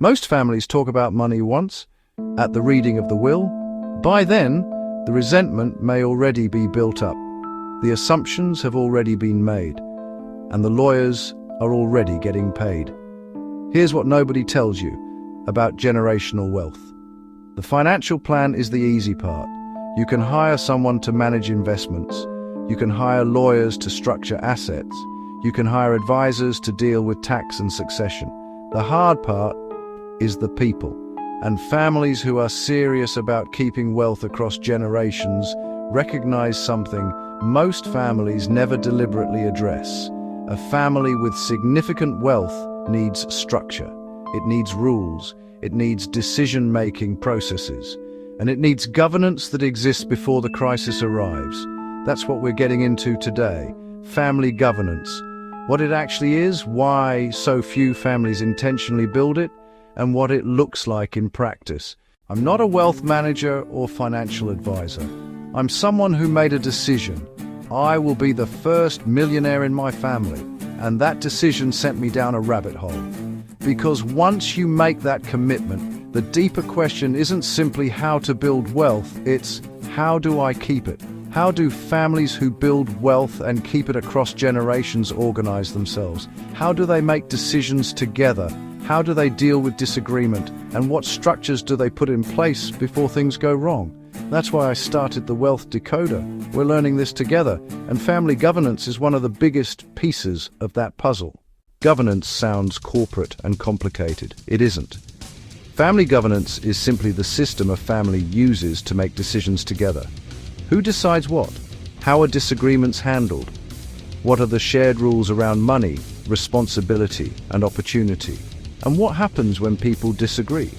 Most families talk about money once, at the reading of the will. By then, the resentment may already be built up. The assumptions have already been made, and the lawyers are already getting paid. Here's what nobody tells you about generational wealth. The financial plan is the easy part. You can hire someone to manage investments. You can hire lawyers to structure assets. You can hire advisors to deal with tax and succession. The hard part is the people. And families who are serious about keeping wealth across generations recognize something most families never deliberately address. A family with significant wealth needs structure. It needs rules. It needs decision-making processes. And it needs governance that exists before the crisis arrives. That's what we're getting into today. Family governance. What it actually is, why so few families intentionally build it, and what it looks like in practice. I'm not a wealth manager or financial advisor. I'm someone who made a decision. I will be the first millionaire in my family, and that decision sent me down a rabbit hole. Because once you make that commitment, the deeper question isn't simply how to build wealth, it's how do I keep it? How do families who build wealth and keep it across generations organize themselves? How do they make decisions together? How do they deal with disagreement? And what structures do they put in place before things go wrong? That's why I started the Wealth Decoder. We're learning this together, and family governance is one of the biggest pieces of that puzzle. Governance sounds corporate and complicated. It isn't. Family governance is simply the system a family uses to make decisions together. Who decides what? How are disagreements handled? What are the shared rules around money, responsibility, and opportunity? And what happens when people disagree?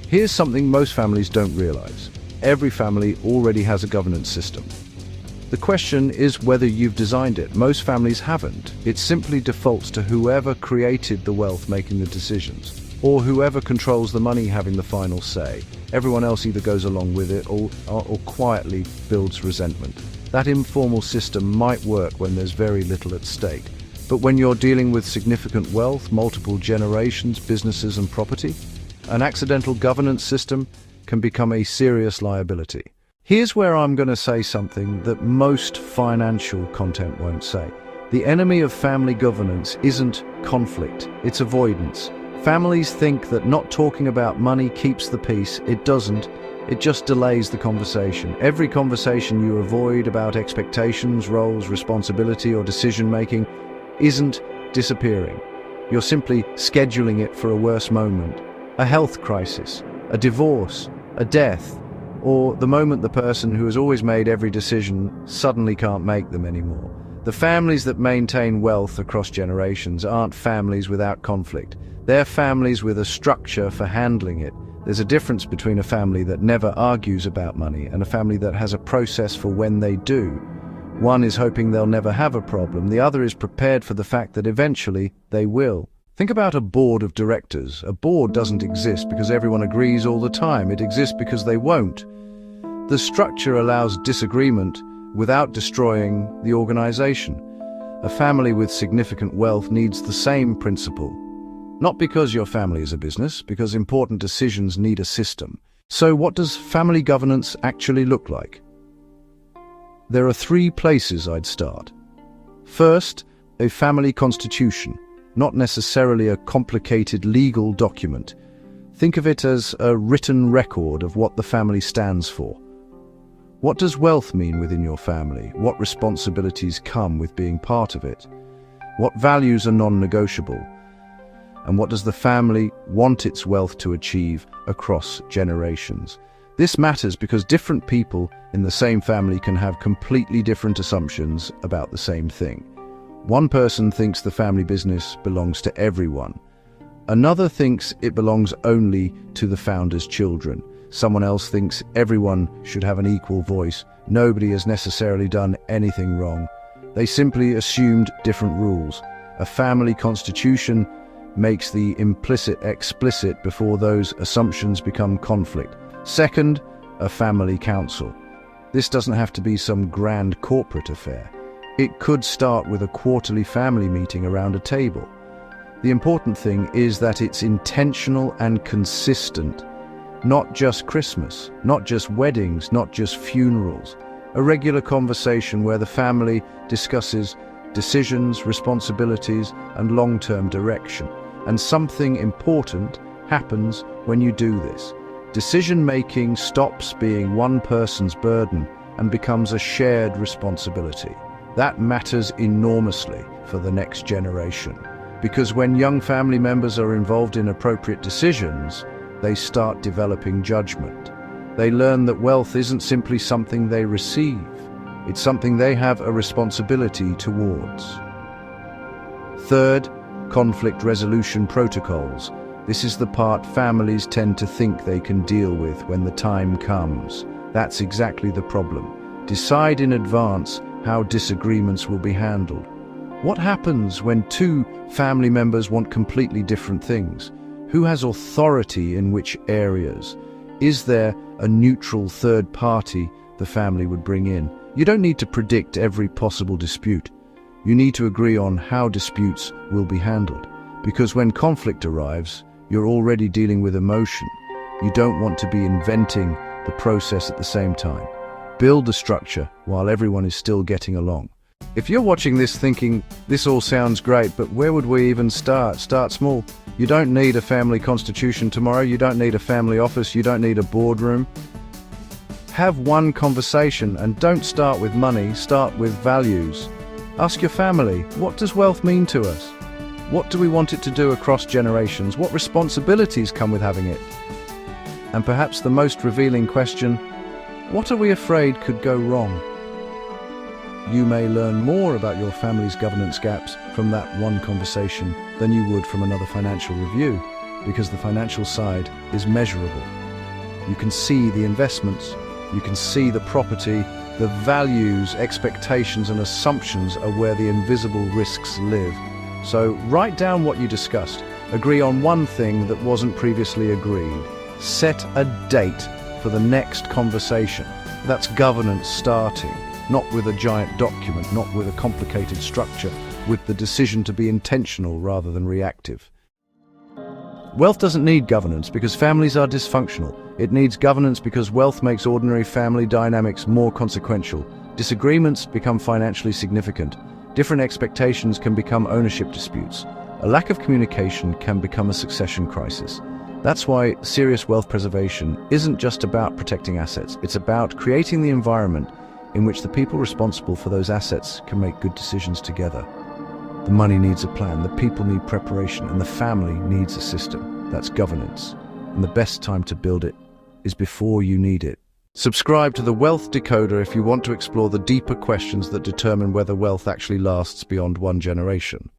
Here's something most families don't realize. Every family already has a governance system. The question is whether you've designed it. Most families haven't. It simply defaults to whoever created the wealth making the decisions, or whoever controls the money having the final say. Everyone else either goes along with it or quietly builds resentment. That informal system might work when there's very little at stake. But when you're dealing with significant wealth, multiple generations, businesses and property, an accidental governance system can become a serious liability. Here's where I'm going to say something that most financial content won't say. The enemy of family governance isn't conflict, it's avoidance. Families think that not talking about money keeps the peace. It doesn't. It just delays the conversation. Every conversation you avoid about expectations, roles, responsibility, or decision-making isn't disappearing. You're simply scheduling it for a worse moment. A health crisis, a divorce, a death, or the moment the person who has always made every decision suddenly can't make them anymore. The families that maintain wealth across generations aren't families without conflict. They're families with a structure for handling it. There's a difference between a family that never argues about money and a family that has a process for when they do. One is hoping they'll never have a problem. The other is prepared for the fact that eventually they will. Think about a board of directors. A board doesn't exist because everyone agrees all the time. It exists because they won't. The structure allows disagreement without destroying the organization. A family with significant wealth needs the same principle. Not because your family is a business, because important decisions need a system. So what does family governance actually look like? There are 3 places I'd start. First, a family constitution, not necessarily a complicated legal document. Think of it as a written record of what the family stands for. What does wealth mean within your family? What responsibilities come with being part of it? What values are non-negotiable? And what does the family want its wealth to achieve across generations? This matters because different people in the same family can have completely different assumptions about the same thing. One person thinks the family business belongs to everyone. Another thinks it belongs only to the founder's children. Someone else thinks everyone should have an equal voice. Nobody has necessarily done anything wrong. They simply assumed different rules. A family constitution makes the implicit explicit before those assumptions become conflict. Second, a family council. This doesn't have to be some grand corporate affair. It could start with a quarterly family meeting around a table. The important thing is that it's intentional and consistent. Not just Christmas, not just weddings, not just funerals. A regular conversation where the family discusses decisions, responsibilities, and long-term direction. And something important happens when you do this. Decision-making stops being one person's burden and becomes a shared responsibility. That matters enormously for the next generation. Because when young family members are involved in appropriate decisions, they start developing judgment. They learn that wealth isn't simply something they receive. It's something they have a responsibility towards. Third, conflict resolution protocols. This is the part families tend to think they can deal with when the time comes. That's exactly the problem. Decide in advance how disagreements will be handled. What happens when two family members want completely different things? Who has authority in which areas? Is there a neutral third party the family would bring in? You don't need to predict every possible dispute. You need to agree on how disputes will be handled. Because when conflict arrives, you're already dealing with emotion. You don't want to be inventing the process at the same time. Build the structure while everyone is still getting along. If you're watching this thinking, this all sounds great, but where would we even start? Start small. You don't need a family constitution tomorrow. You don't need a family office. You don't need a boardroom. Have one conversation and don't start with money, start with values. Ask your family, what does wealth mean to us? What do we want it to do across generations? What responsibilities come with having it? And perhaps the most revealing question, what are we afraid could go wrong? You may learn more about your family's governance gaps from that one conversation than you would from another financial review, because the financial side is measurable. You can see the investments, you can see the property, the values, expectations and assumptions are where the invisible risks live. So write down what you discussed. Agree on one thing that wasn't previously agreed. Set a date for the next conversation. That's governance starting. Not with a giant document, not with a complicated structure, with the decision to be intentional rather than reactive. Wealth doesn't need governance because families are dysfunctional. It needs governance because wealth makes ordinary family dynamics more consequential. Disagreements become financially significant. Different expectations can become ownership disputes. A lack of communication can become a succession crisis. That's why serious wealth preservation isn't just about protecting assets. It's about creating the environment in which the people responsible for those assets can make good decisions together. The money needs a plan, the people need preparation, and the family needs a system. That's governance. And the best time to build it is before you need it. Subscribe to the Wealth Decoder if you want to explore the deeper questions that determine whether wealth actually lasts beyond one generation.